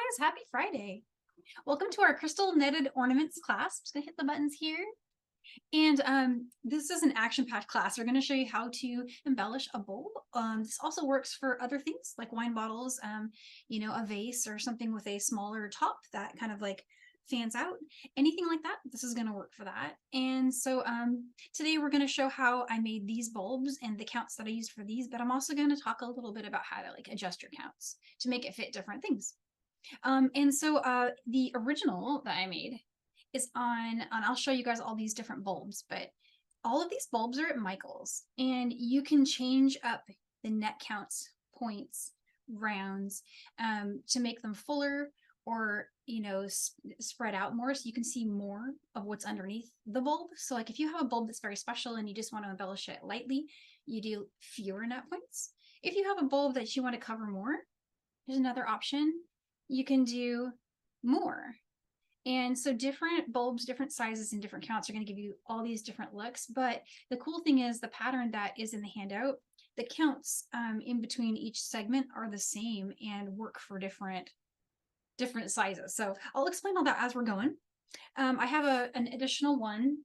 guys, happy Friday. Welcome to our crystal netted ornaments class. I'm just gonna hit the buttons here. And this is an action-packed class. We're gonna show you how to embellish a bulb. This also works for other things like wine bottles, a vase or something with a smaller top that kind of like fans out. Anything like that, this is gonna work for that. And so today we're gonna show how I made these bulbs and the counts that I used for these, but I'm also gonna talk a little bit about how to like adjust your counts to make it fit different things. The original that I made is on, and I'll show you guys all these different bulbs, but all of these bulbs are at Michael's, and you can change up the net counts, points, rounds, to make them fuller or, spread out more so you can see more of what's underneath the bulb. So like if you have a bulb that's very special and you just want to embellish it lightly, you do fewer net points. If you have a bulb that you want to cover more, there's another option. You can do more. And so different bulbs, different sizes, and different counts are going to give you all these different looks. But the cool thing is the pattern that is in the handout, the counts in between each segment are the same and work for different sizes. So I'll explain all that as we're going. I have an additional one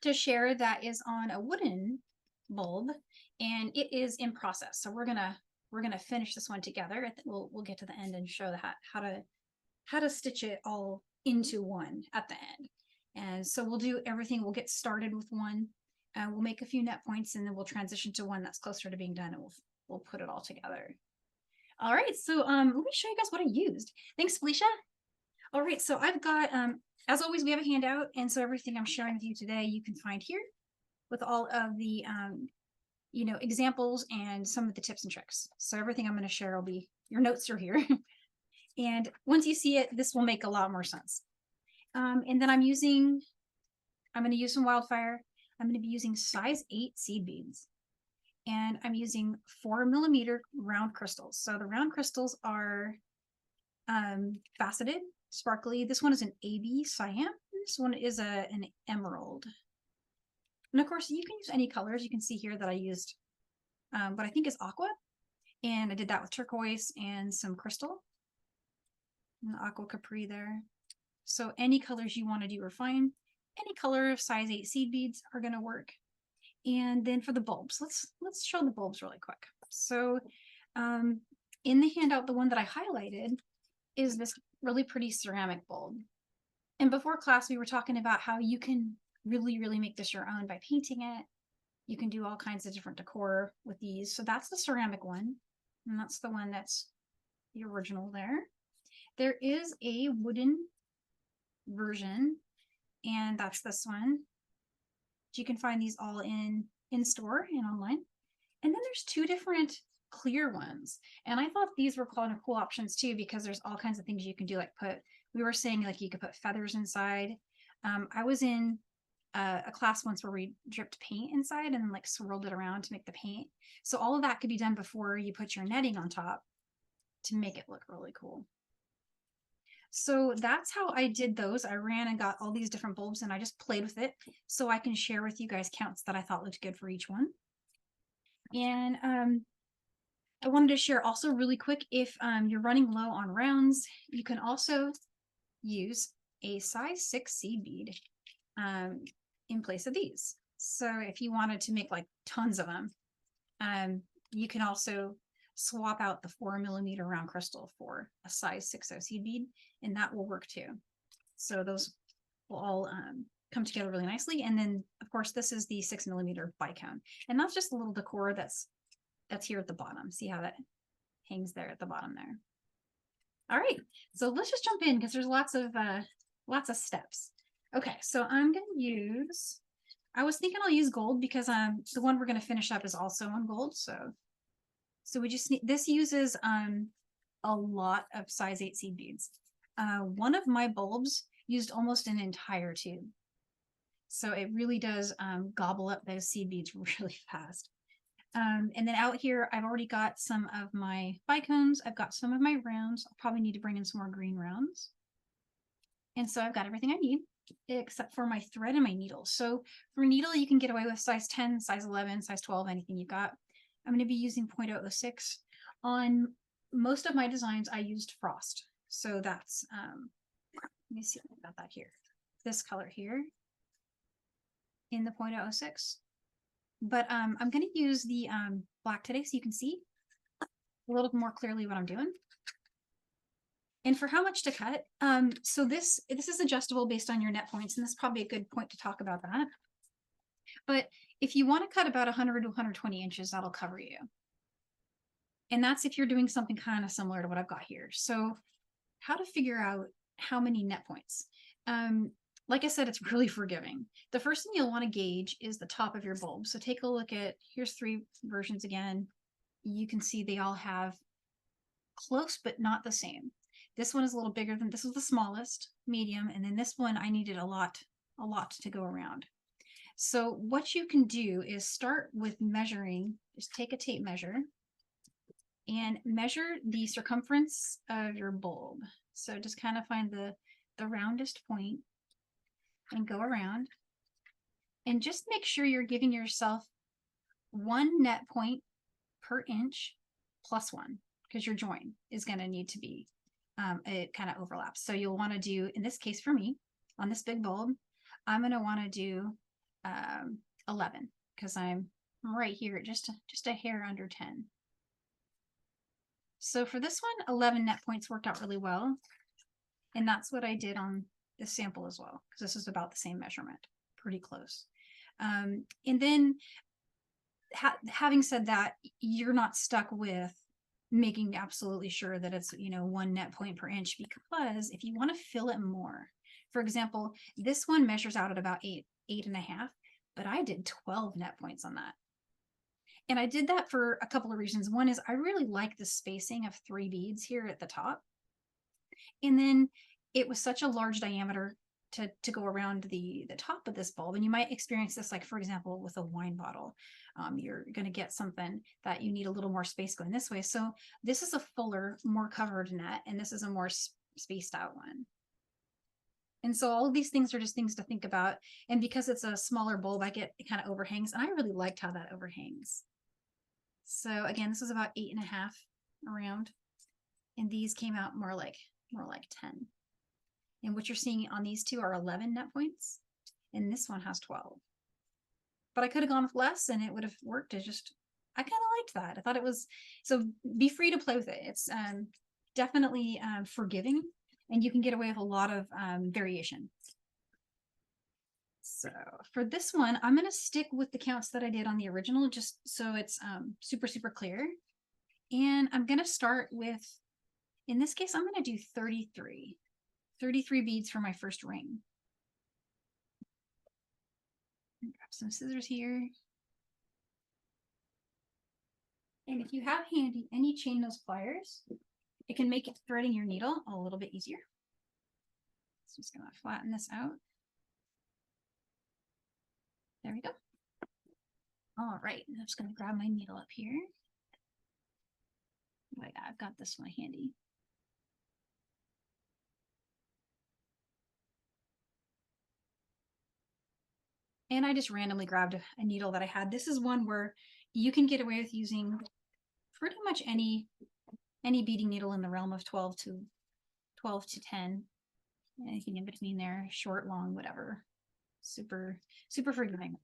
to share that is on a wooden bulb, and it is in process. So we're gonna finish this one together. We'll get to the end and show that how to stitch it all into one at the end. And so we'll do everything. We'll get started with one. We'll make a few net points, and then we'll transition to one that's closer to being done, and we'll put it all together. All right. So let me show you guys what I used. Thanks, Felicia. All right. So I've got as always, we have a handout, and so everything I'm sharing with you today you can find here with all of the examples and some of the tips and tricks. So everything I'm going to share will be, your notes are here. And once you see it, this will make a lot more sense. And then I'm going to use some Wildfire. I'm going to be using size 8 seed beads. And I'm using 4mm round crystals. So the round crystals are faceted, sparkly. This one is an AB Siam. This one is an emerald. And of course, you can use any colors. You can see here that I used what I think is aqua. And I did that with turquoise and some crystal. And the aqua capri there. So any colors you want to do are fine. Any color of size 8 seed beads are going to work. And then for the bulbs, let's show the bulbs really quick. So in the handout, the one that I highlighted is this really pretty ceramic bulb. And before class, we were talking about how you can really make this your own by painting it. You can do all kinds of different decor with these. So that's the ceramic one, and that's the one that's the original there. There is a wooden version, and that's this one. You can find these all in store and online. And then there's two different clear ones, and I thought these were kind of cool options too, because there's all kinds of things you can do, like we were saying, like you could put feathers inside. I was in a class once where we dripped paint inside and like swirled it around to make the paint. So all of that could be done before you put your netting on top to make it look really cool. So that's how I did those. I ran and got all these different bulbs, and I just played with it so I can share with you guys counts that I thought looked good for each one. And I wanted to share also really quick, if you're running low on rounds, you can also use a size 6 seed bead in place of these. So if you wanted to make like tons of them, you can also swap out the 4mm round crystal for a size 6 seed bead, and that will work too. So those will all come together really nicely. And then of course this is the 6mm bicone, and that's just a little decor that's here at the bottom. See how that hangs there at the bottom there. All right, so let's just jump in because there's lots of steps. Okay, so I'm gonna use, I was thinking I'll use gold because the one we're gonna finish up is also on gold. So we just need, this uses a lot of size 8 seed beads. One of my bulbs used almost an entire tube. So it really does gobble up those seed beads really fast. And then out here, I've already got some of my bicones. I've got some of my rounds. I'll probably need to bring in some more green rounds. And so I've got everything I need except for my thread and my needle. So for needle, you can get away with size 10, size 11, size 12, anything you've got. I'm going to be using 0.006. On most of my designs, I used frost. So that's, let me see if I got that here. This color here in the 0.06. But I'm going to use the black today so you can see a little more clearly what I'm doing. And for how much to cut, so this is adjustable based on your net points, and this is probably a good point to talk about that. But if you want to cut about 100 to 120 inches, that'll cover you. And that's if you're doing something kind of similar to what I've got here. So how to figure out how many net points. Like I said, it's really forgiving. The first thing you'll want to gauge is the top of your bulb. So take a look at, here's 3 versions again. You can see they all have close, but not the same. This one is a little bigger than, this was the smallest, medium, and then this one I needed a lot to go around. So what you can do is start with measuring, just take a tape measure and measure the circumference of your bulb. So just kind of find the roundest point and go around. And just make sure you're giving yourself 1 net point per inch plus 1, because your join is going to need to be, it kind of overlaps. So you'll want to do, in this case for me, on this big bulb, I'm going to want to do 11, because I'm right here at just a hair under 10. So for this one, 11 net points worked out really well. And that's what I did on this sample as well, because this is about the same measurement, pretty close. And then having said that, you're not stuck with making absolutely sure that it's, 1 net point per inch, because if you want to fill it more, for example, this one measures out at about 8.5, but I did 12 net points on that. And I did that for a couple of reasons. One is I really like the spacing of 3 beads here at the top. And then it was such a large diameter to go around the top of this bulb. And you might experience this, like, for example, with a wine bottle. You're going to get something that you need a little more space going this way. So this is a fuller, more covered net, and this is a more spaced out one. And so all of these things are just things to think about. And because it's a smaller bulb, it kind of overhangs. And I really liked how that overhangs. So again, this is about 8.5 around. And these came out more like 10. And what you're seeing on these two are 11 net points. And this one has 12. But I could have gone with less and it would have worked. I kind of liked that. I thought it was, so be free to play with it. It's definitely forgiving, and you can get away with a lot of variation. So for this one, I'm going to stick with the counts that I did on the original, just so it's super, super clear. And I'm going to start with, in this case, I'm going to do 33 beads for my first ring. Grab some scissors here. And if you have handy any chain nose pliers, it can make threading your needle a little bit easier. So I'm just going to flatten this out. There we go. All right, I'm just going to grab my needle up here. Oh, yeah, I've got this one handy. And I just randomly grabbed a needle that I had. This is one where you can get away with using pretty much any beading needle in the realm of 12 to 10. Anything in between there, short, long, whatever. Super, super forgiving.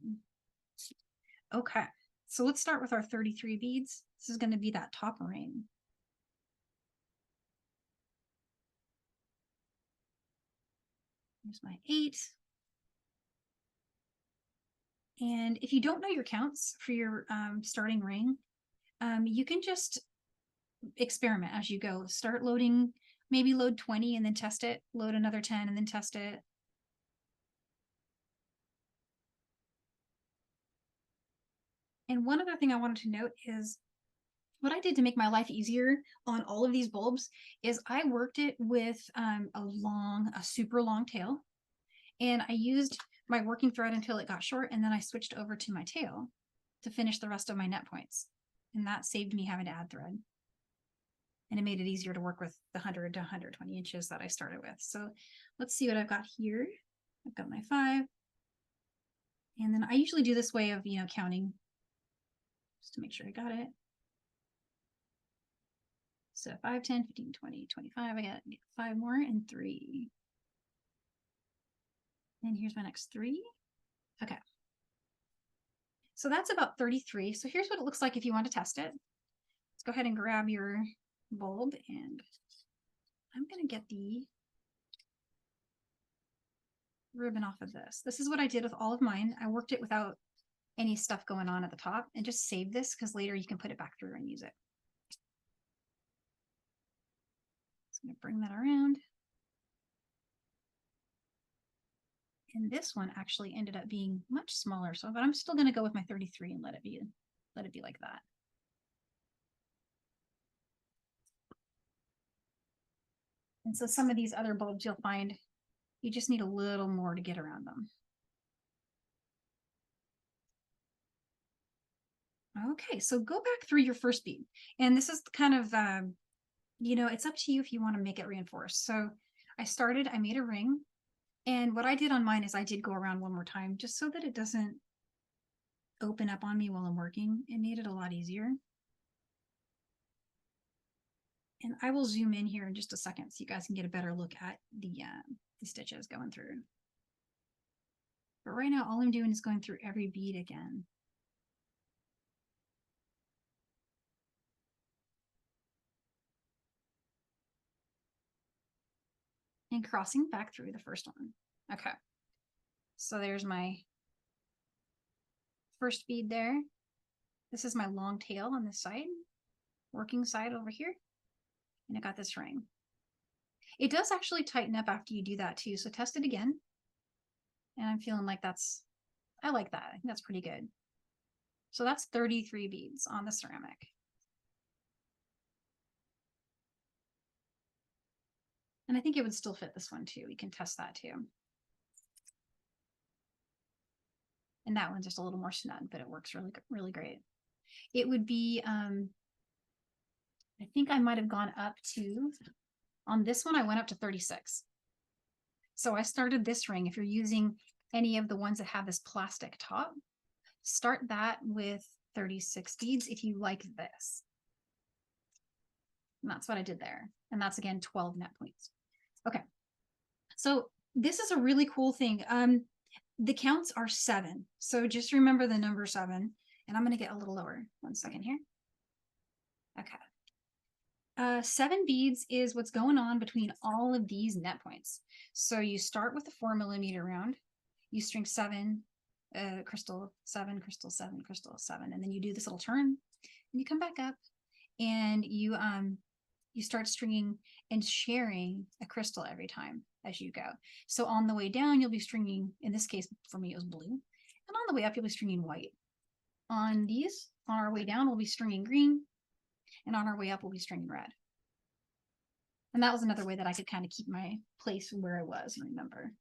Okay, so let's start with our 33 beads. This is going to be that top ring. Here's my 8. And if you don't know your counts for your starting ring, you can just experiment as you go. Start loading, maybe load 20 and then test it, load another 10 and then test it. And one other thing I wanted to note is what I did to make my life easier on all of these bulbs is I worked it with a super long tail, and I used my working thread until it got short, and then I switched over to my tail to finish the rest of my net points. And that saved me having to add thread. And it made it easier to work with the 100 to 120 inches that I started with. So let's see what I've got here. I've got my 5. And then I usually do this way of, counting just to make sure I got it. So 5, 10, 15, 20, 25. I got 5 more and 3. And here's my next 3. Okay. So that's about 33. So here's what it looks like if you want to test it. Let's go ahead and grab your bulb, and I'm going to get the ribbon off of this. This is what I did with all of mine. I worked it without any stuff going on at the top, and just save this because later you can put it back through and use it. Just going to bring that around. And this one actually ended up being much smaller. So, but I'm still going to go with my 33 and let it be like that. And so some of these other bulbs you'll find you just need a little more to get around them. Okay, so go back through your first bead. And this is kind of, you know, it's up to you if you want to make it reinforced. So I made a ring. And what I did on mine is I did go around one more time just so that it doesn't open up on me while I'm working. It made it a lot easier. And I will zoom in here in just a second so you guys can get a better look at the stitches going through. But right now, all I'm doing is going through every bead again. And crossing back through the first one. Okay. So there's my first bead there. This is my long tail on this side, working side over here. And I got this ring. It does actually tighten up after you do that too. So test it again. And I'm feeling like I like that. I think that's pretty good. So that's 33 beads on the ceramic. And I think it would still fit this one too. We can test that too. And that one's just a little more snug, but it works really, really great. It would be, I think I might have gone up to, on this one, I went up to 36. So I started this ring. If you're using any of the ones that have this plastic top, start that with 36 beads if you like this. And that's what I did there. And that's again 12 net points. Okay. So this is a really cool thing. The counts are 7. So just remember the number 7. And I'm going to get a little lower. 1 second here. Okay. 7 beads is what's going on between all of these net points. So you start with the 4mm round. You string 7, crystal 7, crystal 7, crystal 7, and then you do this little turn, and you come back up, and you start stringing and sharing a crystal every time as you go. So on the way down, you'll be stringing, in this case, for me, it was blue. And on the way up, you'll be stringing white. On these, on our way down, we'll be stringing green. And on our way up, we'll be stringing red. And that was another way that I could kind of keep my place where I was and remember.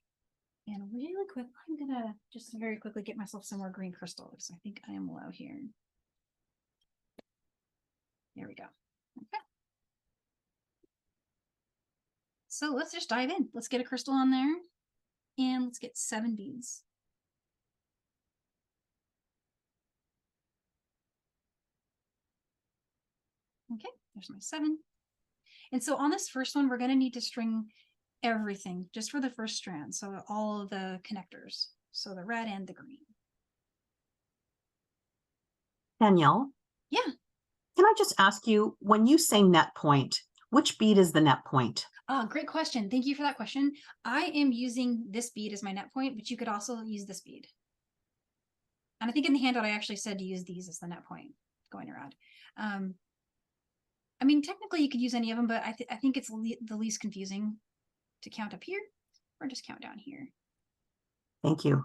And really quick, I'm going to just very quickly get myself some more green crystal because I think I am low here. There we go. Okay. So let's just dive in. Let's get a crystal on there and let's get 7 beads. Okay, there's my 7. And so on this first one, we're going to need to string everything just for the first strand. So all of the connectors. So the red and the green. Danielle? Yeah. Can I just ask you, when you say net point, which bead is the net point? Great question. Thank you for that question. I am using this bead as my net point, but you could also use this bead. And I think in the handout, I actually said to use these as the net point going around. I mean, technically you could use any of them, but I think it's the least confusing to count up here or just count down here. Thank you.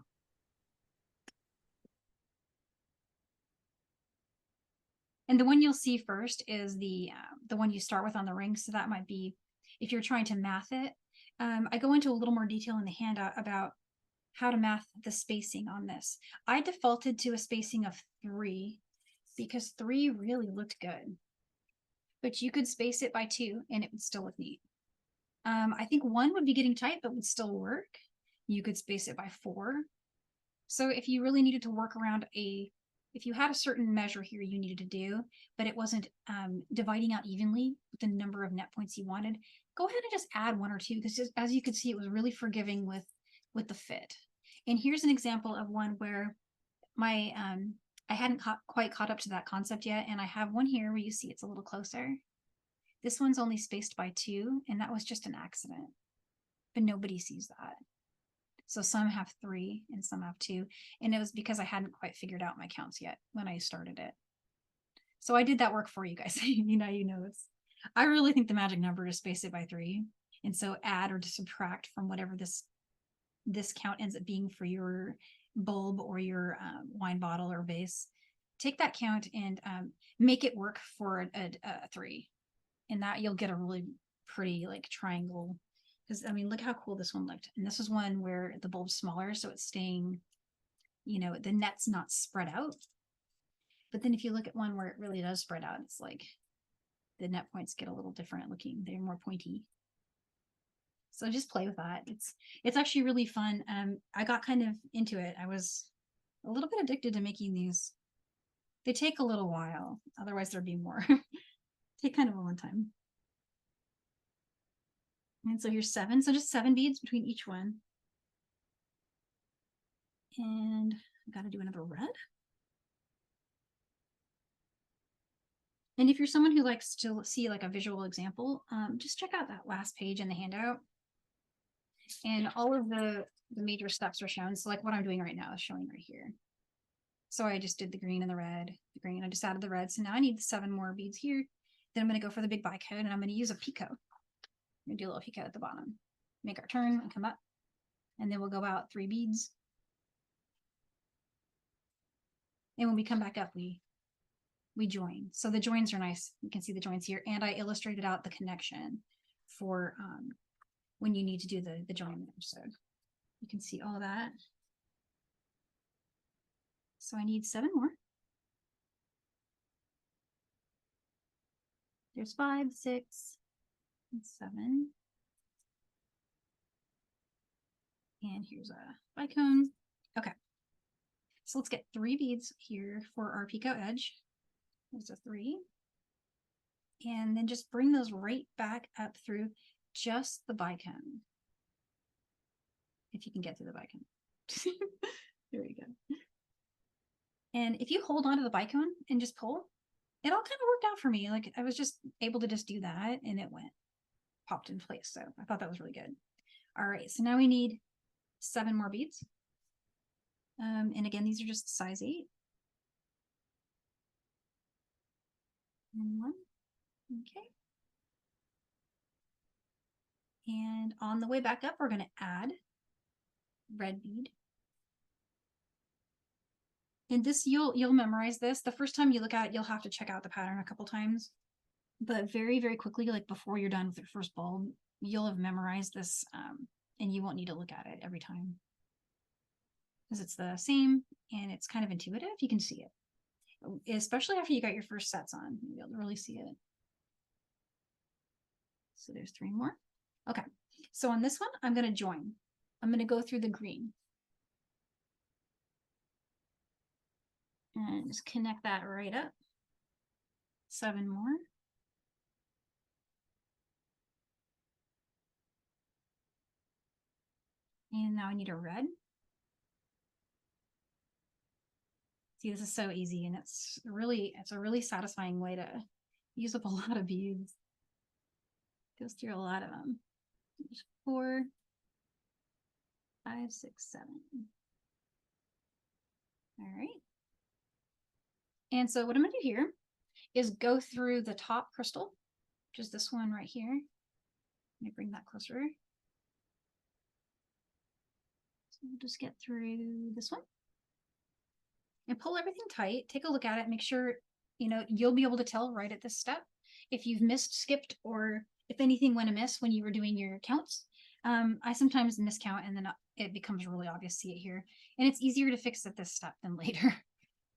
And the one you'll see first is the one you start with on the ring. So that might be, if you're trying to math it, I go into a little more detail in the handout about how to math the spacing on this. I defaulted to a spacing of 3 because 3 really looked good. But you could space it by 2 and it would still look neat. I think 1 would be getting tight, but would still work. You could space it by 4. So if you really needed to work around a if you had a certain measure here you needed to do, but it wasn't dividing out evenly with the number of net points you wanted, go ahead and just add 1 or 2, because as you could see, it was really forgiving with the fit. And here's an example of one where my I hadn't quite caught up to that concept yet, and I have one here where you see it's a little closer. This one's only spaced by 2, and that was just an accident, but nobody sees that. So some have 3 and some have 2, and it was because I hadn't quite figured out my counts yet when I started it. So I did that work for you guys. You know, I really think the magic number is space it by 3, and so add or to subtract from whatever this count ends up being for your bulb or your wine bottle or vase. Take that count and make it work for a 3, and that you'll get a really pretty like triangle. Because I mean, look how cool this one looked. And this is one where the bulb's smaller, so it's staying, you know, the net's not spread out. But then if you look at one where it really does spread out, it's like the net points get a little different looking. They're more pointy. So just play with that. It's actually really fun. I got kind of into it. I was a little bit addicted to making these. They take a little while, otherwise there'd be more. Take kind of a long time. And so here's 7. So just 7 beads between each one. And I got to do another red. And if you're someone who likes to see like a visual example, just check out that last page in the handout. And all of the major steps are shown. So like what I'm doing right now is showing right here. So I just did the green and the red, the green. I just added the red. So now I need 7 more beads here. Then I'm going to go for the big bicone, and I'm going to use a picot. I'm going to do a little picot at the bottom. Make our turn and come up. And then we'll go out 3 beads. And when we come back up, we join. So the joins are nice. You can see the joins here. And I illustrated out the connection for when you need to do the join there. So you can see all of that. So I need 7 more. There's 5, 6, and 7. And here's a bicone. Okay. So let's get 3 beads here for our picot edge. There's a 3. And then just bring those right back up through just the bicone. If you can get through the bicone. There you go. And if you hold onto the bicone and just pull, it all kind of worked out for me. Like I was just able to just do that and it popped in place. So I thought that was really good. All right, so now we need 7 more beads. And again, these are just size 8. And 1, okay. And on the way back up, we're gonna add red bead. And this, you'll memorize this. The first time you look at it, you'll have to check out the pattern a couple times. But very, very quickly, like before you're done with your first bulb, you'll have memorized this and you won't need to look at it every time. Because it's the same and it's kind of intuitive. You can see it. Especially after you got your first sets on, you'll really see it. So there's 3 more. Okay, so on this one, I'm going to join. I'm going to go through the green. And just connect that right up. 7 more. And now I need a red. See, this is so easy, and it's a really satisfying way to use up a lot of beads. Goes through a lot of them. There's 4, 5, 6, 7. All right. And so what I'm going to do here is go through the top crystal, which is this one right here. Let me bring that closer. So we'll just get through this one and pull everything tight. Take a look at it. Make sure, you'll be able to tell right at this step if you've missed, skipped, or if anything went amiss when you were doing your counts. I sometimes miscount and then it becomes really obvious to see it here. And it's easier to fix at this step than later.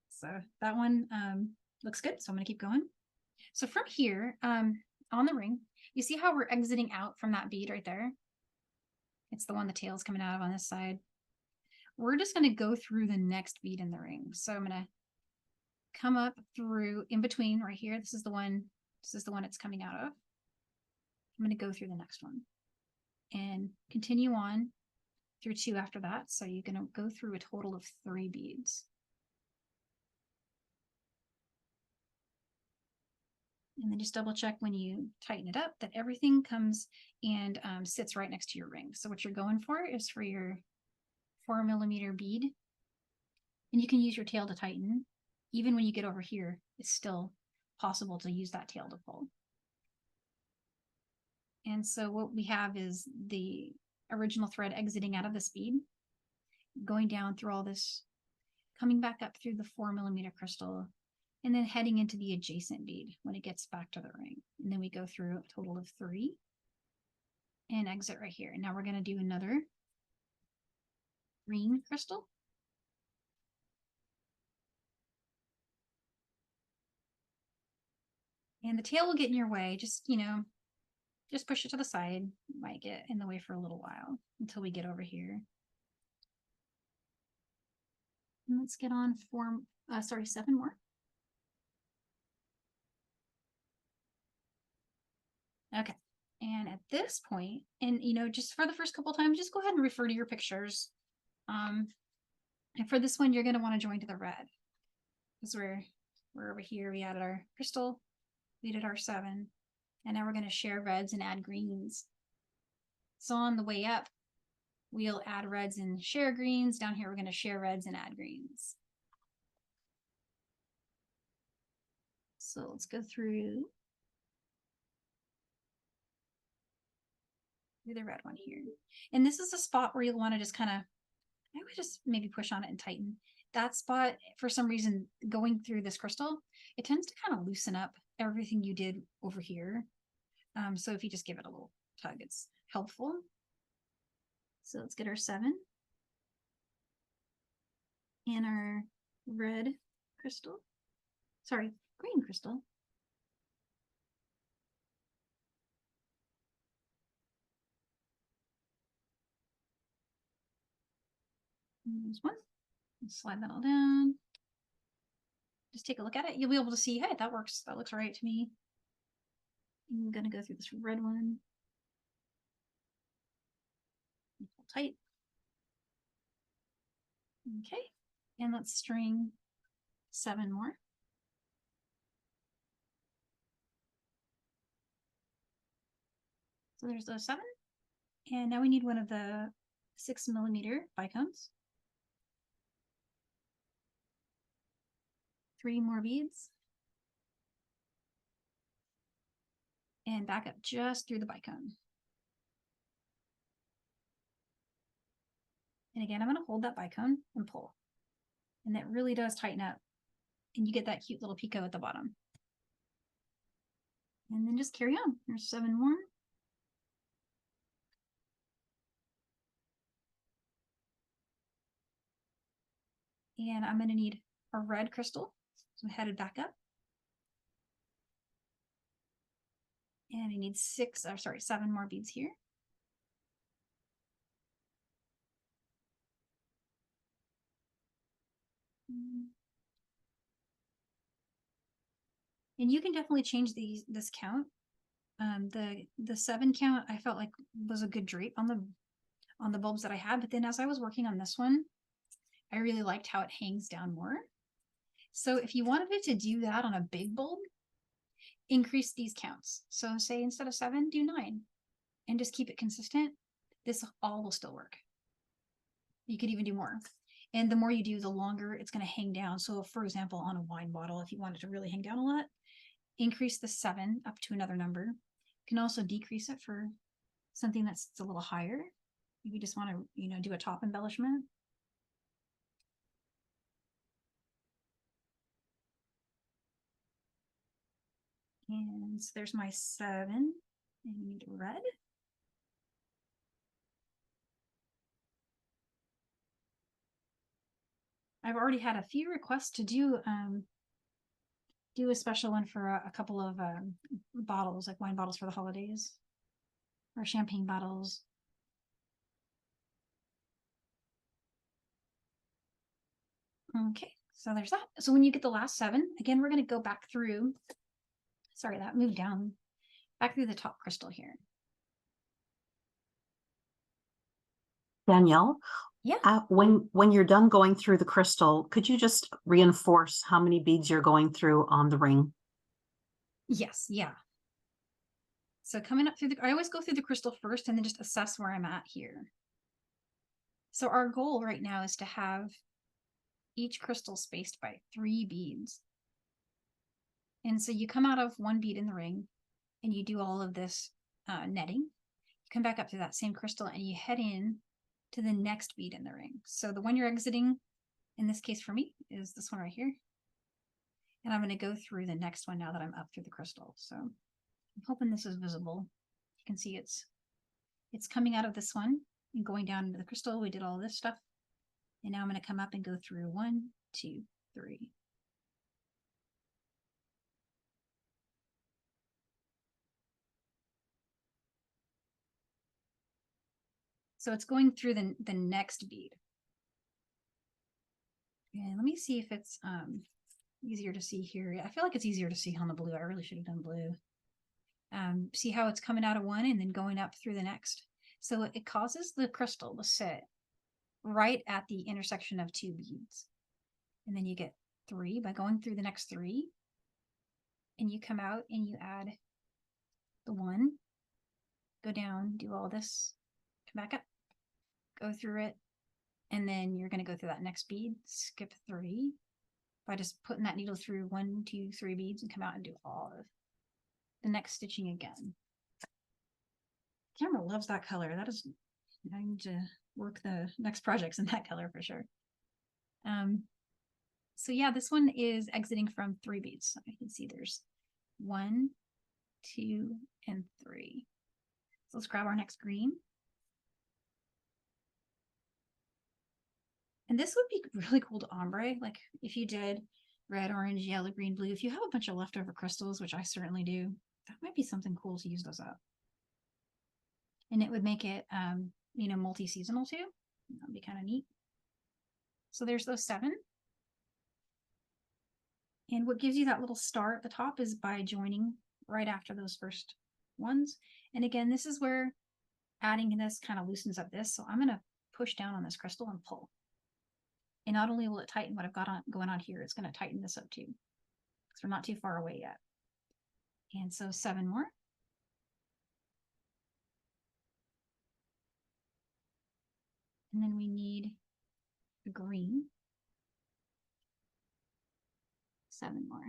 So that one looks good. So I'm going to keep going. So from here on the ring, you see how we're exiting out from that bead right there? It's the one the tail's coming out of on this side. We're just going to go through the next bead in the ring. So I'm going to come up through in between right here. This is the one it's coming out of. I'm going to go through the next one and continue on through 2 after that. So you're going to go through a total of 3 beads. And then just double check when you tighten it up that everything comes and sits right next to your ring. So what you're going for is for your 4mm bead. And you can use your tail to tighten. Even when you get over here, it's still possible to use that tail to pull. And so what we have is the original thread exiting out of this bead, going down through all this, coming back up through the 4mm crystal, and then heading into the adjacent bead when it gets back to the ring. And then we go through a total of 3 and exit right here. And now we're going to do another green crystal. And the tail will get in your way. Just, you know, just push it to the side. It might get in the way for a little while until we get over here. And let's get on 7 more. Okay. And at this point, and you know, just for the first couple times, just go ahead and refer to your pictures. And for this one, you're going to want to join to the red because we're over here. We added our crystal, we did our 7, and now we're going to share reds and add greens. So on the way up, we'll add reds and share greens. Down here, we're going to share reds and add greens. So let's go through the red one here. And this is a spot where you'll want to just kind of, I would just maybe push on it and tighten. That spot, for some reason, going through this crystal, it tends to kind of loosen up everything you did over here. So if you just give it a little tug, it's helpful. So let's get our 7 and our red crystal. Sorry, green crystal. And there's one. Slide that all down. Just take a look at it. You'll be able to see, hey, that works. That looks all right to me. I'm going to go through this red one. Pull tight. Okay. And let's string 7 more. So there's those 7. And now we need one of the 6mm bicones. 3 more beads. And back up just through the bicone. And again, I'm going to hold that bicone and pull. And that really does tighten up. And you get that cute little picot at the bottom. And then just carry on. There's 7 more. And I'm going to need a red crystal. So I'm headed back up. And I need 7 more beads here. And you can definitely change this count. The 7 count I felt like was a good drape on the bulbs that I had, but then as I was working on this one, I really liked how it hangs down more. So if you wanted it to do that on a big bulb, increase these counts. So say instead of 7, do 9, and just keep it consistent. This all will still work. You could even do more. And the more you do, the longer it's going to hang down. So for example, on a wine bottle, if you want it to really hang down a lot, increase the 7 up to another number. You can also decrease it for something that's a little higher. If you just want to, you know, do a top embellishment. And so there's my 7, and you need red. I've already had a few requests to do a special one for a couple of bottles, like wine bottles for the holidays, or champagne bottles. Okay, So there's that. So when you get the last 7, again, we're going to go back through. Sorry, that moved down. Back through the top crystal here. Danielle, Yeah. when you're done going through the crystal, could you just reinforce how many beads you're going through on the ring? Yes. Yeah. So coming up through I always go through the crystal first and then just assess where I'm at here. So our goal right now is to have each crystal spaced by 3 beads. And so you come out of 1 bead in the ring and you do all of this netting. You come back up to that same crystal and you head in to the next bead in the ring. So the one you're exiting, in this case for me, is this one right here. And I'm going to go through the next one now that I'm up through the crystal. So I'm hoping this is visible. You can see it's coming out of this one and going down into the crystal. We did all this stuff. And now I'm going to come up and go through 1, 2, 3. So it's going through the next bead. And let me see if it's easier to see here. I feel like it's easier to see on the blue. I really should have done blue. See how it's coming out of one and then going up through the next. So it causes the crystal to sit right at the intersection of 2 beads. And then you get 3 by going through the next 3. And you come out and you add the 1, go down, do all this, come back up, go through it. And then you're going to go through that next bead, skip 3 by just putting that needle through 1, 2, 3 beads and come out and do all of the next stitching again. Camera loves that color. That is, I need to work the next projects in that color for sure. So yeah, this one is exiting from 3 beads. So you can see there's 1, 2, and 3. So let's grab our next green. And this would be really cool to ombre. Like if you did red, orange, yellow, green, blue, if you have a bunch of leftover crystals, which I certainly do, that might be something cool to use those up. And it would make it, you know, multi-seasonal too. That'd be kind of neat. So there's those 7. And what gives you that little star at the top is by joining right after those first ones. And again, this is where adding this kind of loosens up this. So I'm going to push down on this crystal and pull. And not only will it tighten what I've got going on here, it's going to tighten this up too. Because we're not too far away yet. And so 7 more. And then we need the green. 7 more.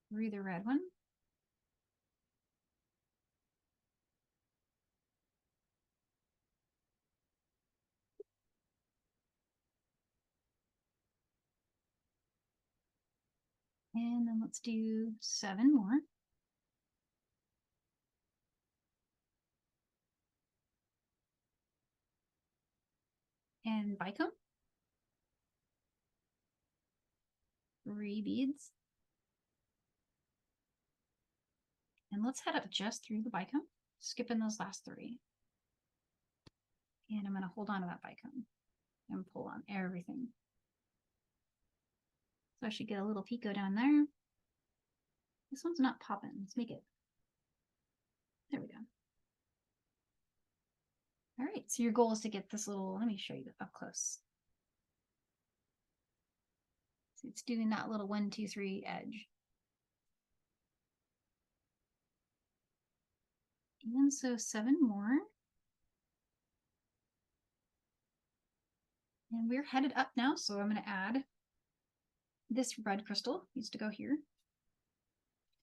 Through the red one. And then let's do 7 more. And bicone. 3 beads. And let's head up just through the bicone, skipping those last 3. And I'm going to hold on to that bicone and pull on everything. So I should get a little pico down there. This one's not popping. Let's make it. There we go. All right, so your goal is to get this little, let me show you up close. So it's doing that little 1, 2, 3 edge. And so 7 more. And we're headed up now, so I'm going to add this red crystal. Needs to go here.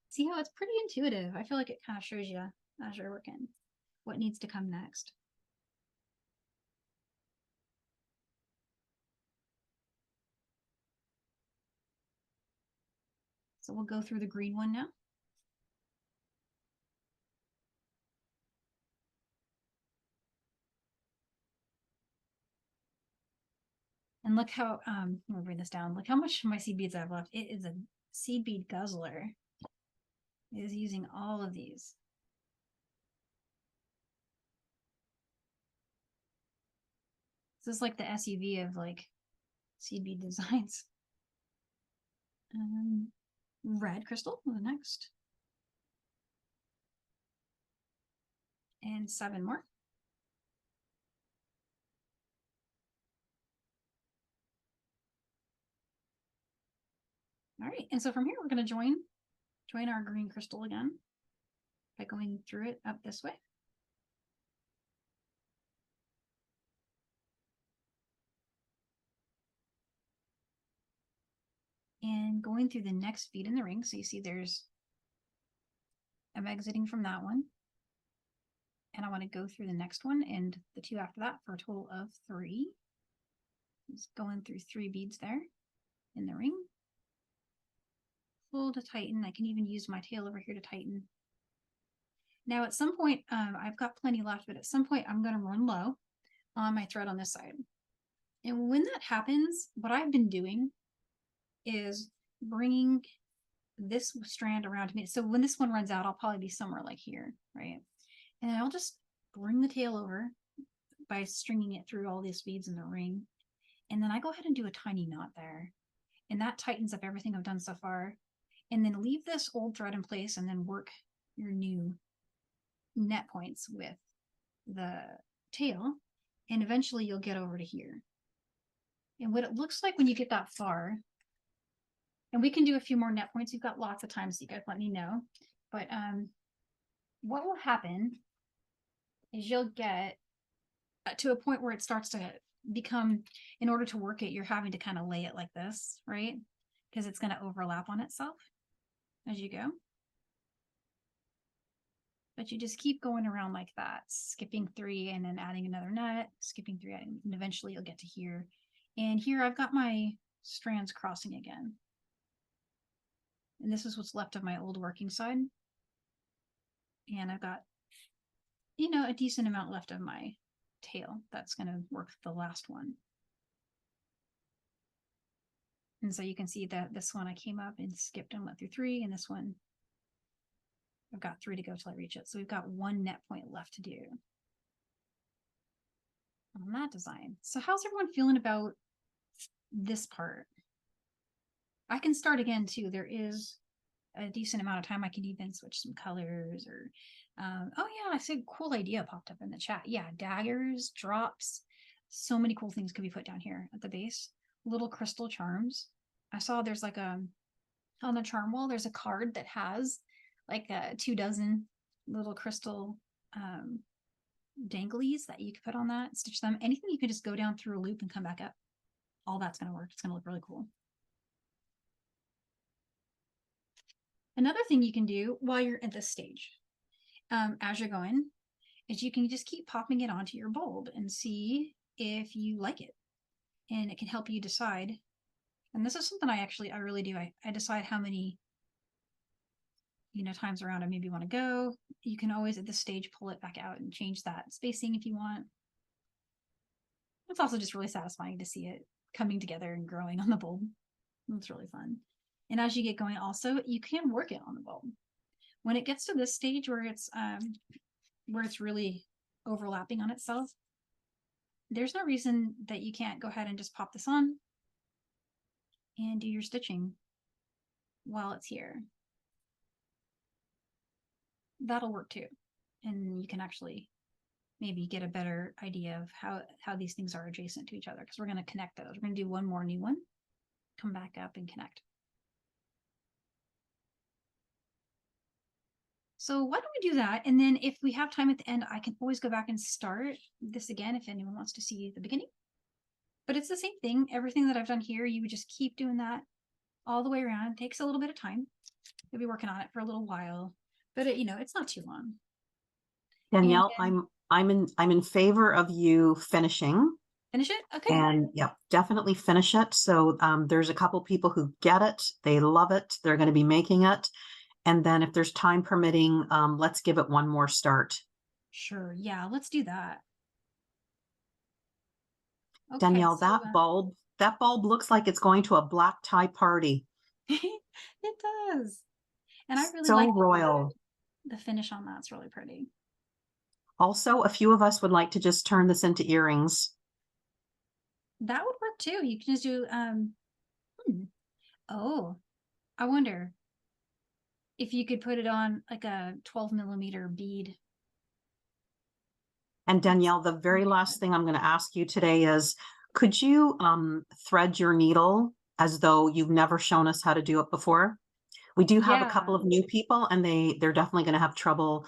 See how it's pretty intuitive. I feel like it kind of shows you as you're working what needs to come next. So we'll go through the green one now. And look how, I'm gonna bring this down. Look how much of my seed beads I have left. It is a seed bead guzzler. is using all of these. This is like the SUV of like seed bead designs. Red crystal the next. And 7 more. All right, and so from here we're going to join our green crystal again by going through it up this way. And going through the next bead in the ring. So you see I'm exiting from that one. And I want to go through the next one and the 2 after that for a total of 3. Just going through 3 beads there in the ring. Pull to tighten. I can even use my tail over here to tighten. Now at some point, I've got plenty left, but at some point I'm going to run low on my thread on this side. And when that happens, what I've been doing is bringing this strand around to me. So when this one runs out, I'll probably be somewhere like here, right? And I'll just bring the tail over by stringing it through all these beads in the ring. And then I go ahead and do a tiny knot there. And that tightens up everything I've done so far. And then leave this old thread in place and then work your new net points with the tail. And eventually you'll get over to here. And what it looks like when you get that far, and we can do a few more net points. We've got lots of time, so you guys let me know. But what will happen is you'll get to a point where it starts to become, in order to work it, you're having to kind of lay it like this, right? Because it's going to overlap on itself as you go. But you just keep going around like that, skipping 3 and then adding another net, skipping 3, and eventually you'll get to here. And here I've got my strands crossing again. And this is what's left of my old working side. And I've got, you know, a decent amount left of my tail. That's going to work the last one. And so you can see that this one I came up and skipped and went through 3, and this one I've got 3 to go till I reach it. So we've got 1 net point left to do on that design. So how's everyone feeling about this part? I can start again too. There is a decent amount of time. I can even switch some colors or, oh yeah, I said cool idea popped up in the chat. Yeah, daggers, drops, so many cool things could be put down here at the base. Little crystal charms. I saw there's like on the charm wall, there's a card that has like 24 little crystal danglies that you could put on that, stitch them. Anything you could just go down through a loop and come back up. All that's going to work. It's going to look really cool. Another thing you can do while you're at this stage, as you're going, is you can just keep popping it onto your bulb and see if you like it. And it can help you decide. And this is something I really do. I decide how many, times around I maybe want to go. You can always at this stage pull it back out and change that spacing if you want. It's also just really satisfying to see it coming together and growing on the bulb. It's really fun. And as you get going also, you can work it on the bulb. When it gets to this stage where it's really overlapping on itself, there's no reason that you can't go ahead and just pop this on and do your stitching while it's here. That'll work too. And you can actually maybe get a better idea of how these things are adjacent to each other, because we're going to connect those. We're going to do one more new one, come back up and connect. So why don't we do that? And then if we have time at the end, I can always go back and start this again if anyone wants to see the beginning. But it's the same thing. Everything that I've done here, you would just keep doing that all the way around. It takes a little bit of time. You'll be working on it for a little while, but it's not too long. Danielle, I'm in favor of you finishing. Finish it? Okay. And yeah, definitely finish it. So there's a couple people who get it. They love it. They're going to be making it. And then if there's time permitting, let's give it one more start. Sure. Yeah, let's do that. Okay, Danielle, so, that bulb looks like it's going to a black tie party. It does. And I really So like royal. the finish on that's really pretty. Also, a few of us would like to just turn this into earrings. That would work too. You can just do oh, I wonder if you could put it on like a 12 millimeter bead. And Danielle, the very last thing I'm going to ask you today is, could you thread your needle as though you've never shown us how to do it before? We do have a couple Yeah. of new people, and they're definitely going to have trouble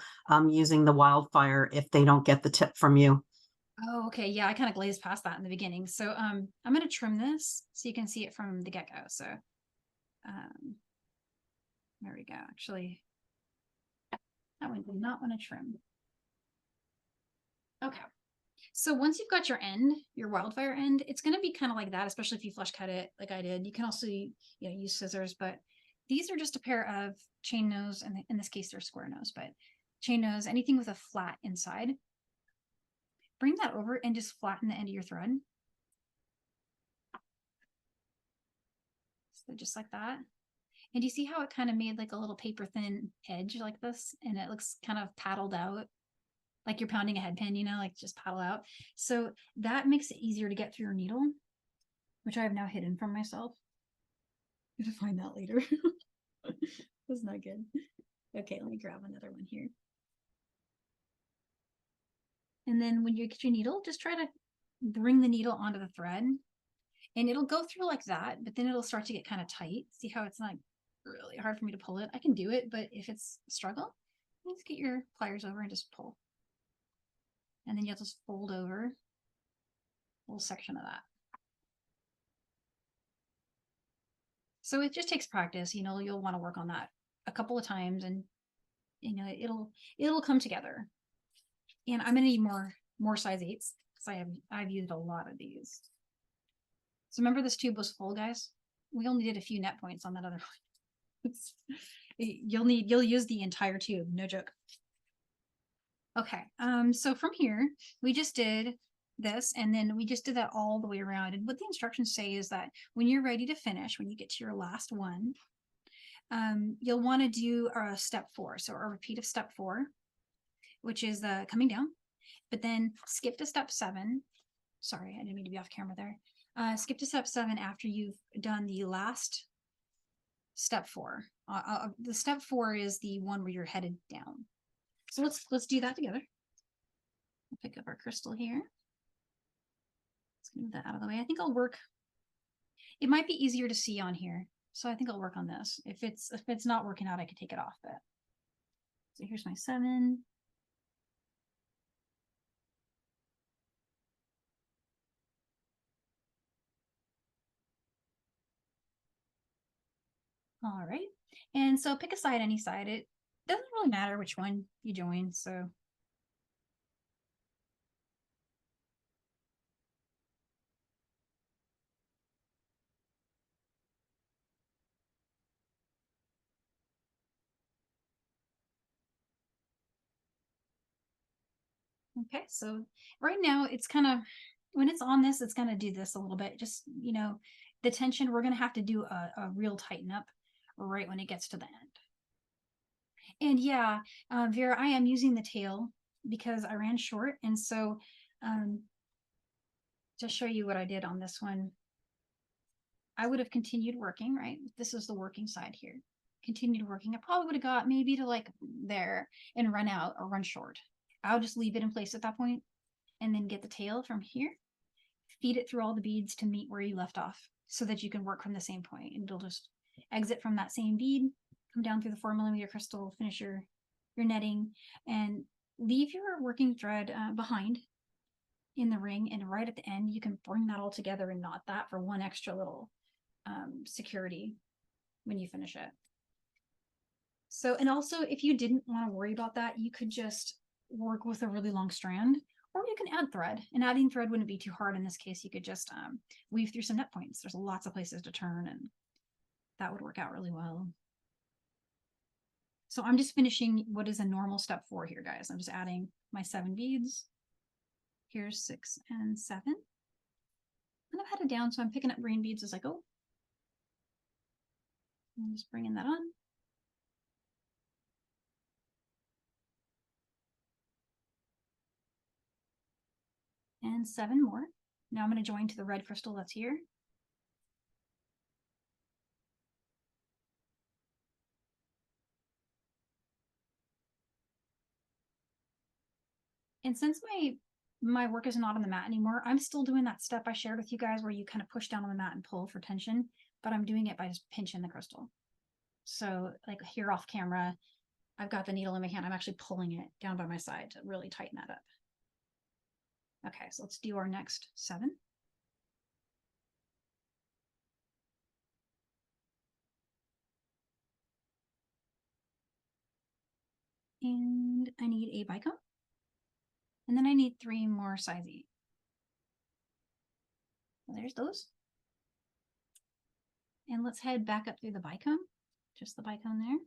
using the Wildfire if they don't get the tip from you. Oh, okay. Yeah, I kind of glazed past that in the beginning. So I'm gonna trim this so you can see it from the get-go. So there we go. Actually, that one did not want to trim. Okay. So once you've got your end, your Wildfire end, it's gonna be kind of like that, especially if you flush cut it like I did. You can also, use scissors, but these are just a pair of chain nose, and in this case, they're square nose, but chain nose, anything with a flat inside. Bring that over and just flatten the end of your thread. So just like that. And you see how it kind of made like a little paper thin edge like this? And it looks kind of paddled out, like you're pounding a head pin, like just paddle out. So that makes it easier to get through your needle, which I have now hidden from myself. I'm gonna find that later. That's not good. Okay, let me grab another one here. And then when you get your needle, just try to bring the needle onto the thread, and it'll go through like that, but then it'll start to get kind of tight. See how it's not really hard for me to pull it? I can do it, but if it's a struggle, just get your pliers over and just pull. And then you'll just fold over a little section of that. So it just takes practice. You'll want to work on that a couple of times, and it'll come together. And I'm gonna need more size 8s because I've used a lot of these. So remember, this tube was full, guys. We only did a few net points on that other one. You'll use the entire tube, no joke. Okay, so from here we just did this, and then we just did that all the way around. And what the instructions say is that when you're ready to finish, when you get to your last one, you'll want to do a step 4, so a repeat of step 4, which is coming down, but then skip to step 7. Sorry, I didn't mean to be off camera there. Skip to step 7 after you've done the last step 4. The step 4 is the one where you're headed down. So let's do that together. We'll pick up our crystal here. Let's move that out of the way. I think I'll work. It might be easier to see on here, so I think I'll work on this. If it's not working out, I could take it off. But so here's my 7. All right, and so pick a side, any side. It doesn't really matter which one you join. So okay, so right now it's kind of, when it's on this, it's going to do this a little bit. Just, the tension, we're going to have to do a real tighten up right when it gets to the end. And yeah, Vera, I am using the tail because I ran short. And so to show you what I did on this one, I would have continued working, right? This is the working side here. Continued working. I probably would have got maybe to like there and run out or run short. I'll just leave it in place at that point and then get the tail from here, feed it through all the beads to meet where you left off so that you can work from the same point, and it'll just exit from that same bead, come down through the 4mm crystal, finish your netting, and leave your working thread behind in the ring. And right at the end, you can bring that all together and knot that for one extra little security when you finish it. So, and also if you didn't want to worry about that, you could just work with a really long strand, or you can add thread, and adding thread wouldn't be too hard. In this case, you could just weave through some net points. There's lots of places to turn, and that would work out really well. So I'm just finishing what is a normal step 4 here, guys. I'm just adding my 7 beads. Here's 6 and 7. And I've had it down, so I'm picking up green beads as I go. I'm just bringing that on. And 7 more. Now I'm going to join to the red crystal that's here. And since my work is not on the mat anymore, I'm still doing that step I shared with you guys where you kind of push down on the mat and pull for tension, but I'm doing it by just pinching the crystal. So like here off camera, I've got the needle in my hand. I'm actually pulling it down by my side to really tighten that up. Okay, so let's do our next 7. And I need a bicone. And then I need 3 more size 8. So there's those. And let's head back up through the bicone, just the bicone there.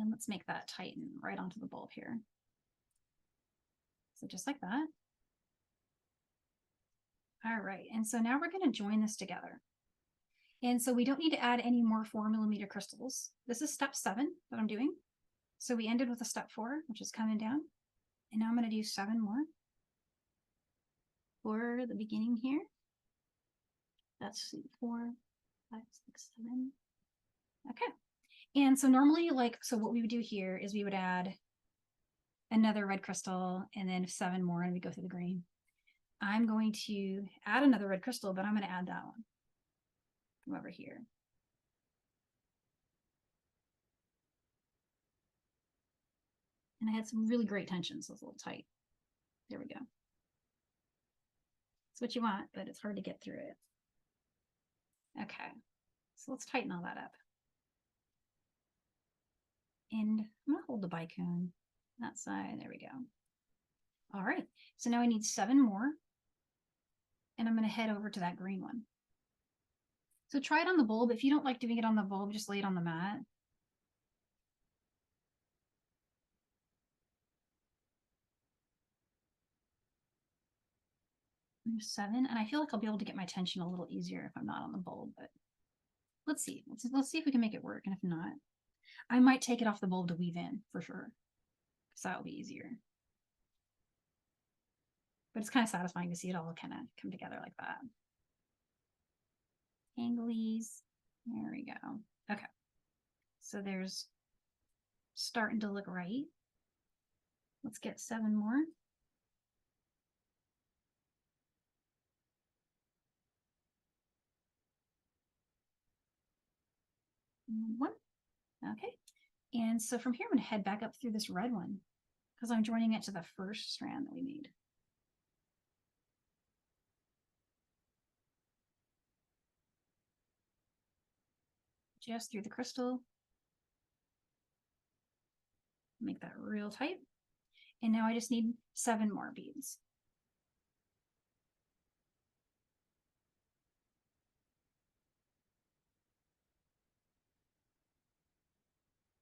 And let's make that tighten right onto the bulb here. So just like that. All right, and so now we're going to join this together. And so we don't need to add any more 4mm crystals. This is step 7 that I'm doing. So we ended with a step 4, which is coming down. And now I'm going to do 7 more for the beginning here. That's 4, 5, 6, 7. Okay. And so normally, so what we would do here is we would add another red crystal and then 7 more, and we go through the green. I'm going to add another red crystal, but I'm going to add that one from over here. And I had some really great tension, so it's a little tight. There we go. It's what you want, but it's hard to get through it. Okay, so let's tighten all that up. And I'm gonna hold the bicone that side. There we go. All right, so now I need 7 more. And I'm gonna head over to that green one. So try it on the bulb. If you don't like doing it on the bulb, just lay it on the mat. There's 7, and I feel like I'll be able to get my tension a little easier if I'm not on the bulb, but let's see. Let's see if we can make it work, and if not, I might take it off the bulb to weave in for sure, because that'll be easier. But it's kind of satisfying to see it all kind of come together like that. Anglies. There we go. Okay. So there's starting to look right. Let's get 7 more. One. Okay. And so from here, I'm going to head back up through this red one because I'm joining it to the first strand that we made. Just through the crystal. Make that real tight. And now I just need 7 more beads.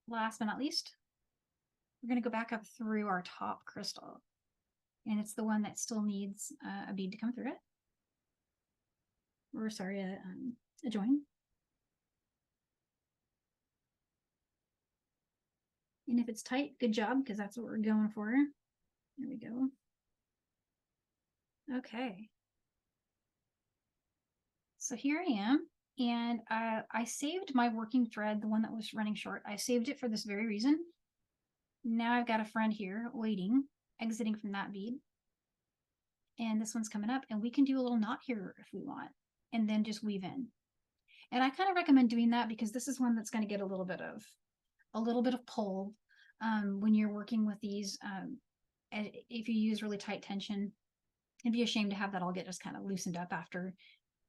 Last but not least, we're going to go back up through our top crystal. And it's the one that still needs a bead to come through it. Or sorry, a join. And if it's tight, good job, because that's what we're going for. There we go. Okay. So here I am, and I saved my working thread, the one that was running short. I saved it for this very reason. Now I've got a friend here waiting, exiting from that bead. And this one's coming up, and we can do a little knot here if we want, and then just weave in. And I kind of recommend doing that because this is one that's going to get a little bit of pull when you're working with these. If you use really tight tension, it'd be a shame to have that all get just kind of loosened up after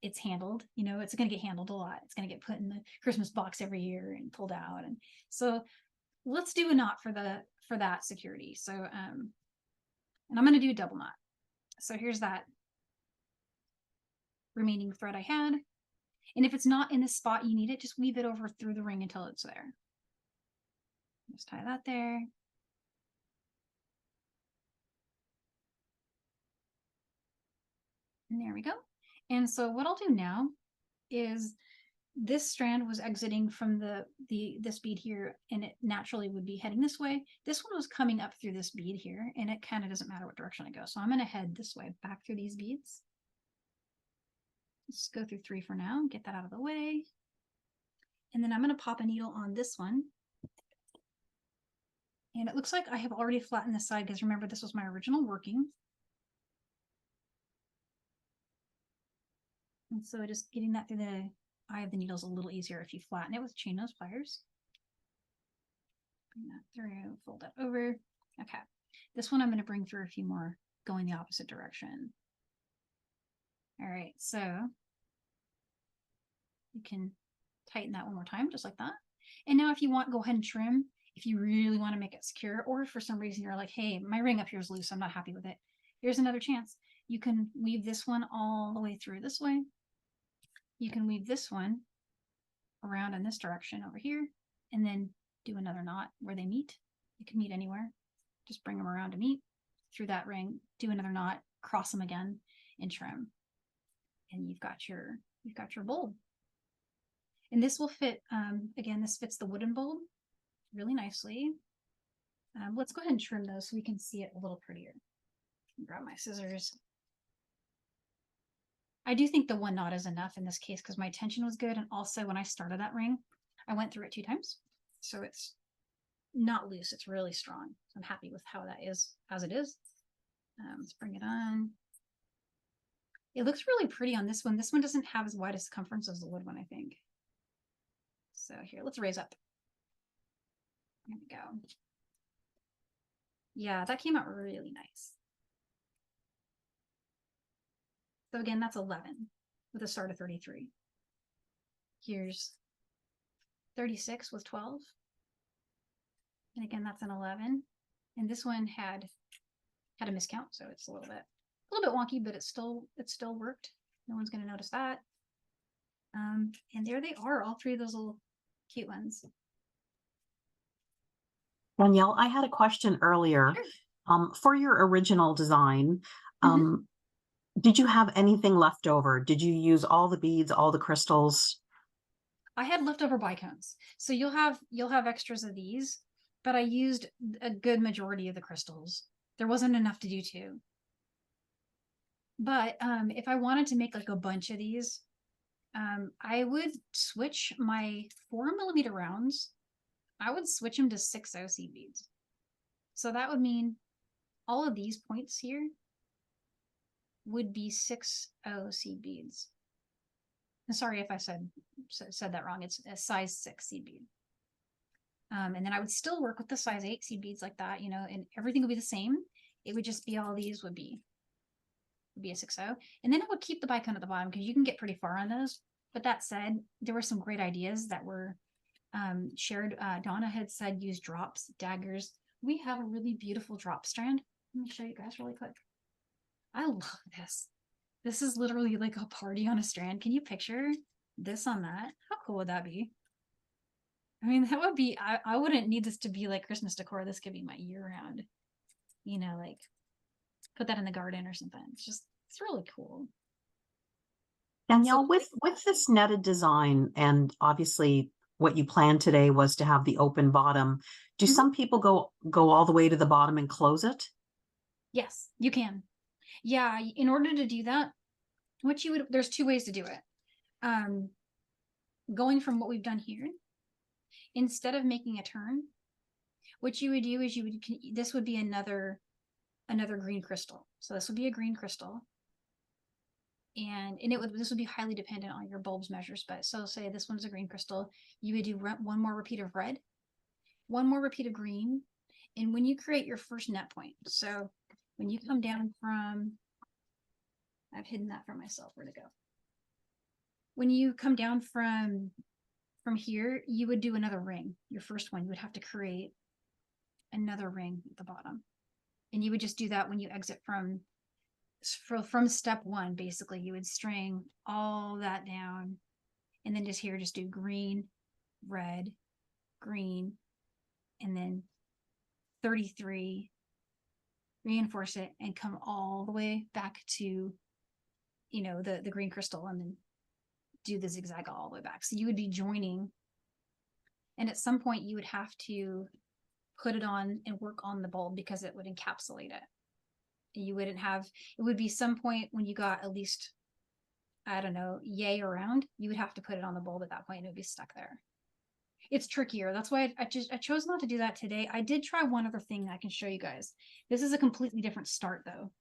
it's handled. You know, it's going to get handled a lot. It's going to get put in the Christmas box every year and pulled out. And so let's do a knot for that security. So and I'm going to do a double knot. So here's that remaining thread I had. And if it's not in the spot you need it, just weave it over through the ring until it's there. Just tie that there. And there we go. And so what I'll do now is this strand was exiting from this bead here, and it naturally would be heading this way. This one was coming up through this bead here, and it kind of doesn't matter what direction I go. So I'm going to head this way, back through these beads. Let's go through 3 for now, get that out of the way. And then I'm going to pop a needle on this one. And it looks like I have already flattened this side, because remember, this was my original working. And so just getting that through the eye of the needle is a little easier if you flatten it with chain nose pliers. Bring that through, fold that over. Okay, this one I'm going to bring through a few more going the opposite direction. All right, so you can tighten that one more time, just like that. And now if you want, go ahead and trim. If you really want to make it secure, or if for some reason you're like, hey, my ring up here is loose, I'm not happy with it. Here's another chance. You can weave this one all the way through this way. You can weave this one around in this direction over here, and then do another knot where they meet. You can meet anywhere. Just bring them around to meet through that ring, do another knot, cross them again, and trim. And you've got your bulb. And this will fit, again, this fits the wooden bulb really nicely. Let's go ahead and trim those so we can see it a little prettier. Grab my scissors. I do think the one knot is enough in this case because my tension was good. And also when I started that ring, I went through it 2 times. So it's not loose, it's really strong. I'm happy with how that is as it is. Let's bring it on. It looks really pretty on this one. This one doesn't have as wide a circumference as the wood one, I think. So here, let's raise up. There we go. Yeah, that came out really nice. So again, that's 11 with a start of 33. Here's 36 with 12. And again, that's an 11. And this one had a miscount, so it's a little bit wonky, but it still worked. No one's going to notice that. And there they are, all 3 of those little cute ones. Danielle, I had a question earlier. Sure. For your original design, did you have anything left over? Did you use all the beads, all the crystals? I had leftover bicones, so you'll have extras of these, but I used a good majority of the crystals. There wasn't enough to do 2. But if I wanted to make like a bunch of these, I would switch my 4mm rounds. I would switch them to 6/0 seed beads. So that would mean all of these points here would be 6/0 seed beads. I'm sorry if I said that wrong. It's a size 6 seed bead. And then I would still work with the size 8 seed beads like that, you know, and everything would be the same. It would just be all these would be a 6/0. And then I would keep the bicone at the bottom because you can get pretty far on those. But that said, there were some great ideas that were shared. Donna had said use drops, daggers. We have a really beautiful drop strand. Let me show you guys really quick. I love this. This is literally like a party on a strand. Can you picture this on that? How cool would that be? I mean, that would be, I wouldn't need this to be like Christmas decor. This could be my year-round, you know, like put that in the garden or something. It's really cool. Danielle, So, with this netted design, and obviously what you planned today was to have the open bottom, do some people go all the way to the bottom and close it? yes, you can. Yeah, in order to do that, there's 2 ways to do it. Going from what we've done here, instead of making a turn, what you would do is this would be another green crystal. So this would be a green crystal. And this would be highly dependent on your bulb's measures. But so say this one's a green crystal, you would do 1 more repeat of red, 1 more repeat of green. And when you create your first net point, so when you come down from, I've hidden that from myself, where'd it go? When you come down from here, you would do another ring. Your first one, you would have to create another ring at the bottom. And you would just do that when you exit from step 1. Basically, you would string all that down, and then just here, just do green, red, green, and then 33, reinforce it, and come all the way back to, you know, the green crystal, and then do the zigzag all the way back. So you would be joining, and at some point you would have to put it on and work on the bulb because it would encapsulate it. You wouldn't have, it would be some point when you got at least, I don't know, yay around, you would have to put it on the bulb at that point and it would be stuck there. It's trickier. That's why I chose not to do that today. I did try one other thing I can show you guys. This is a completely different start though.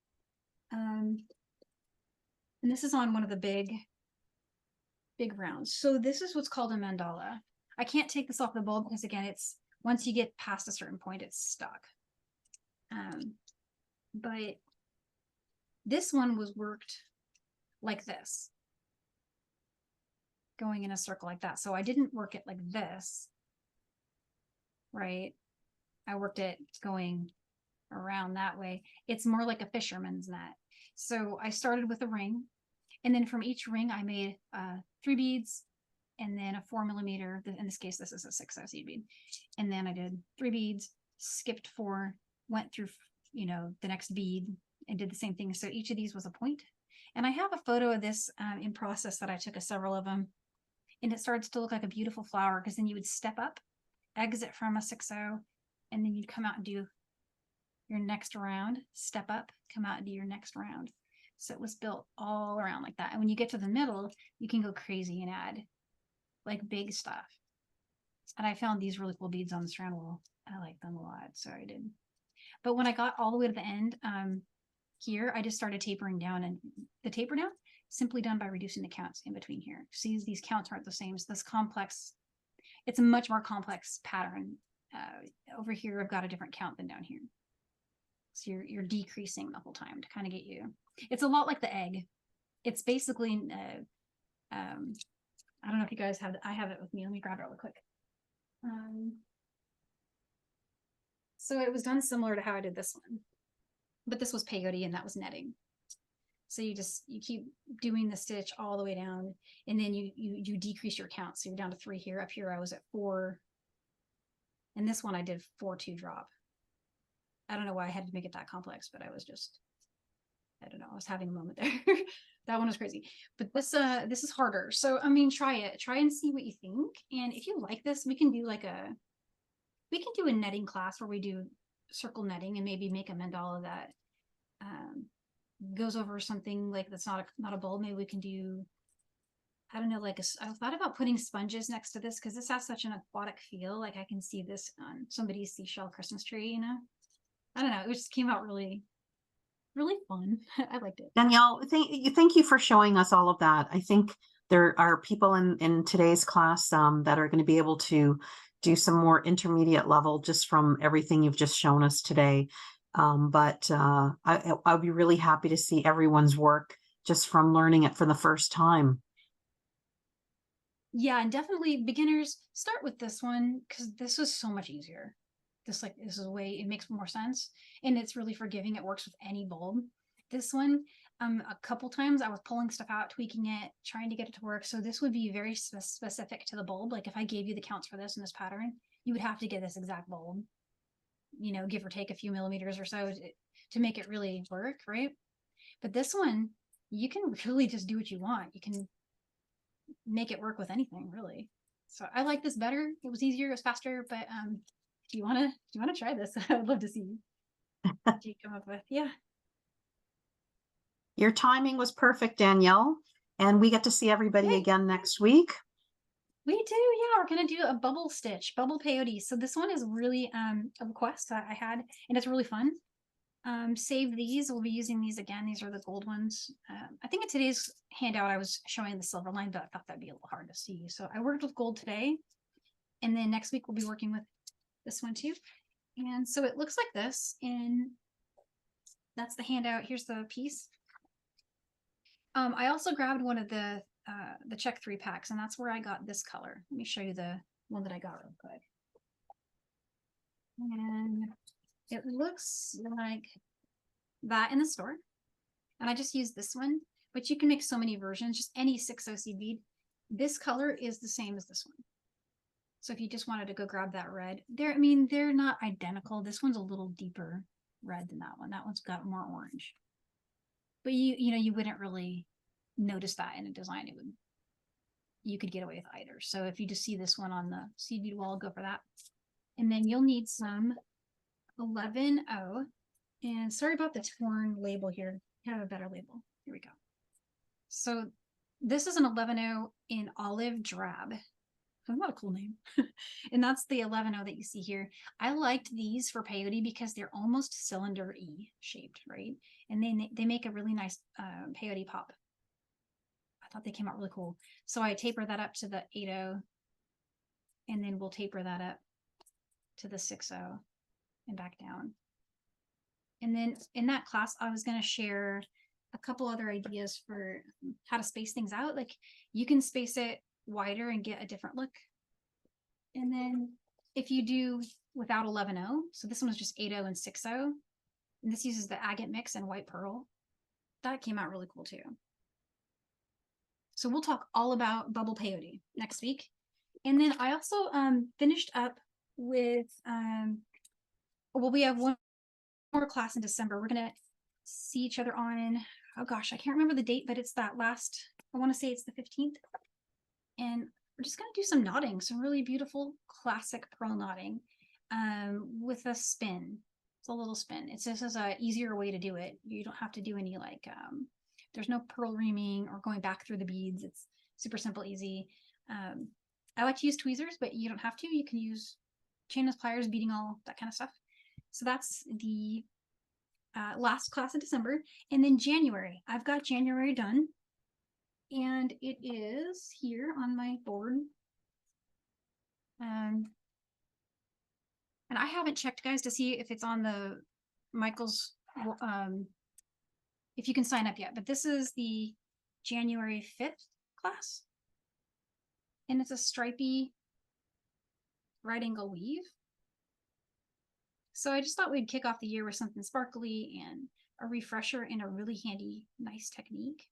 And this is on one of the big rounds. So this is what's called a mandala. I can't take this off the bulb because again, it's once you get past a certain point, it's stuck. But this one was worked like this, going in a circle like that. So I didn't work it like this, right? I worked it going around that way. It's more like a fisherman's net. So I started with a ring, and then from each ring I made 3 beads and then a 4mm. In this case, this is a 6/0 seed bead. And then I did 3 beads, skipped 4, went through, you know, the next bead and did the same thing. So each of these was a point. And I have a photo of this in process that I took of several of them. And it starts to look like a beautiful flower because then you would step up, exit from a 6/0, and then you'd come out and do your next round, step up, come out and do your next round. So it was built all around like that. And when you get to the middle, you can go crazy and add like big stuff. And I found these really cool beads on this round wall. I like them a lot, so I did. But when I got all the way to the end, here, I just started tapering down, and the taper down simply done by reducing the counts in between here. See, these counts aren't the same. So this complex, it's a much more complex pattern. Over here, I've got a different count than down here. So you're decreasing the whole time to kind of get you. It's a lot like the egg. It's basically, I don't know if you guys have, I have it with me. Let me grab it real quick. So it was done similar to how I did this one, but this was peyote and that was netting. So you keep doing the stitch all the way down, and then you decrease your count. So you're down to 3 here. Up here I was at 4, and this one I did 4-2 drop. I don't know why I had to make it that complex, but I was just, I don't know, I was having a moment there. That one was crazy. But this is harder. So I mean, try it. Try and see what you think. And if you like this, we can do a netting class where we do circle netting and maybe make a mandala that goes over something like that's not a bulb. Maybe we can do, I don't know, like I thought about putting sponges next to this because this has such an aquatic feel. Like I can see this on somebody's seashell Christmas tree, you know. I don't know, it just came out really fun. I liked it. Danielle, thank you for showing us all of that. I think there are people in today's class that are going to be able to do some more intermediate level just from everything you've just shown us today. But I'll be really happy to see everyone's work just from learning it for the first time. Yeah, and definitely beginners, start with this one because this was so much easier. This is a way, it makes more sense, and it's really forgiving. It works with any bulb. This one, a couple times I was pulling stuff out, tweaking it, trying to get it to work. So this would be very specific to the bulb. Like if I gave you the counts for this in this pattern, you would have to get this exact bulb, you know, give or take a few millimeters or so to make it really work, right? But this one, you can really just do what you want. You can make it work with anything, really. So I like this better. It was easier, it was faster, but do you want to try this? I would love to see what you come up with. Yeah. Your timing was perfect, Danielle, and we get to see everybody again next week. We do, yeah. We're gonna do a bubble stitch, bubble peyote. So this one is really a request that I had, and it's really fun. Save these. We'll be using these again. These are the gold ones. I think in today's handout I was showing the silver line, but I thought that'd be a little hard to see. So I worked with gold today, and then next week we'll be working with this one too. And so it looks like this, and that's the handout. Here's the piece. I also grabbed one of the Czech 3-packs, and that's where I got this color. Let me show you the one that I got real quick. And it looks like that in the store. And I just used this one, but you can make so many versions, just any 6/0 seed bead. This color is the same as this one. So if you just wanted to go grab that red, I mean, they're not identical. This one's a little deeper red than that one. That one's got more orange. But you know, you wouldn't really notice that in a design. It would you could get away with either. So if you just see this one on the seed bead wall, go for that. And then you'll need some 11-0. And sorry about the torn label here. I have a better label. Here we go. So this is an 11-0 in olive drab. What a cool name. And that's the 11-0 that you see here. I liked these for peyote because they're almost cylinder-y shaped, right? And they make a really nice peyote pop. I thought they came out really cool. So I taper that up to the 8-0, and then we'll taper that up to the 6-0 and back down. And then in that class, I was going to share a couple other ideas for how to space things out. Like you can space it wider and get a different look. And then if you do without 11-0, so this one was just 8-0 and 6-0, and this uses the agate mix and white pearl. That came out really cool too. So we'll talk all about bubble peyote next week. And then I also finished up with, well, we have one more class in December. We're going to see each other on, oh gosh, I can't remember the date, but it's that last, I want to say it's the 15th. And we're just going to do some knotting, some really beautiful classic pearl knotting with a spin. It's a little spin. It's just as a easier way to do it. You don't have to do any like, there's no pearl reaming or going back through the beads. It's super simple, easy. I like to use tweezers, but you don't have to. You can use chainless pliers, beading awl, that kind of stuff. So that's the last class in December. And then January, I've got January done. And it is here on my board. And I haven't checked, guys, to see if it's on the Michael's, if you can sign up yet. But this is the January 5th class. And it's a stripy right angle weave. So I just thought we'd kick off the year with something sparkly and a refresher and a really handy, nice technique.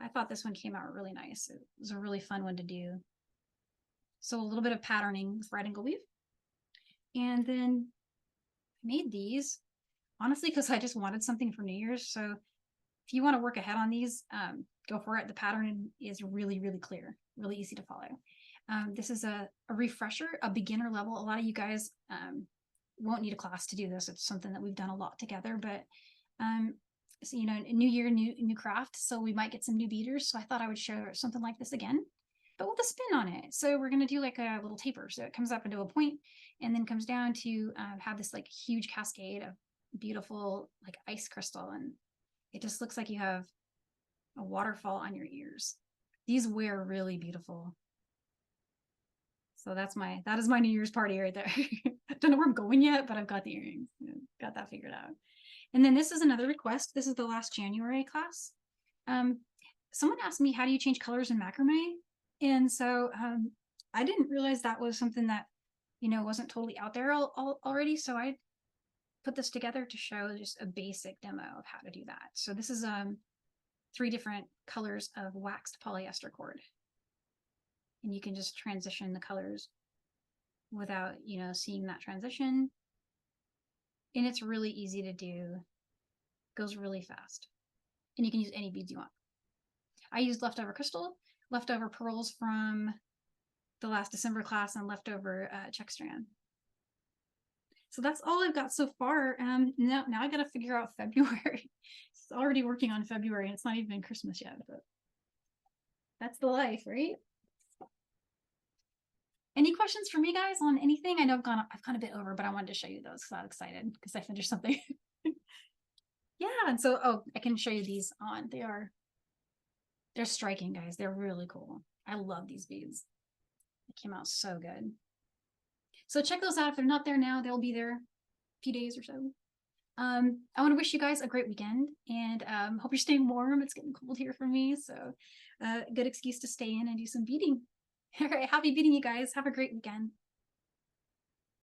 I thought this one came out really nice. It was a really fun one to do. So a little bit of patterning with right angle weave. And then I made these, honestly, because I just wanted something for New Year's. So if you want to work ahead on these, go for it. The pattern is really, really clear, really easy to follow. This is a refresher, a beginner level. A lot of you guys won't need a class to do this. It's something that we've done a lot together, but so, you know, new year, new craft. So we might get some new beaters. So I thought I would share something like this again, but with a spin on it. So we're going to do like a little taper. So it comes up into a point and then comes down to have this like huge cascade of beautiful like ice crystal. And it just looks like you have a waterfall on your ears. These wear really beautiful. So that is my New Year's party right there. I don't know where I'm going yet, but I've got the earrings. Got that figured out. And then this is another request. This is the last January class. Someone asked me, how do you change colors in macrame? And so I didn't realize that was something that, you know, wasn't totally out there already. So I put this together to show just a basic demo of how to do that. So this is 3 different colors of waxed polyester cord. And you can just transition the colors without, you know, seeing that transition. And it's really easy to do, goes really fast. And you can use any beads you want. I used leftover crystal, leftover pearls from the last December class, and leftover Czech strand. So that's all I've got so far. Now I got to figure out February. It's already working on February, and it's not even Christmas yet, but that's the life, right? Any questions for me, guys, on anything? I know I've gone a bit over, but I wanted to show you those because I'm excited because I finished something. Yeah, and so, oh, I can show you these on. They're striking, guys. They're really cool. I love these beads. They came out so good. So check those out. If they're not there now, they'll be there a few days or so. I want to wish you guys a great weekend, and hope you're staying warm. It's getting cold here for me, so good excuse to stay in and do some beading. All right, happy beading, you guys. Have a great weekend.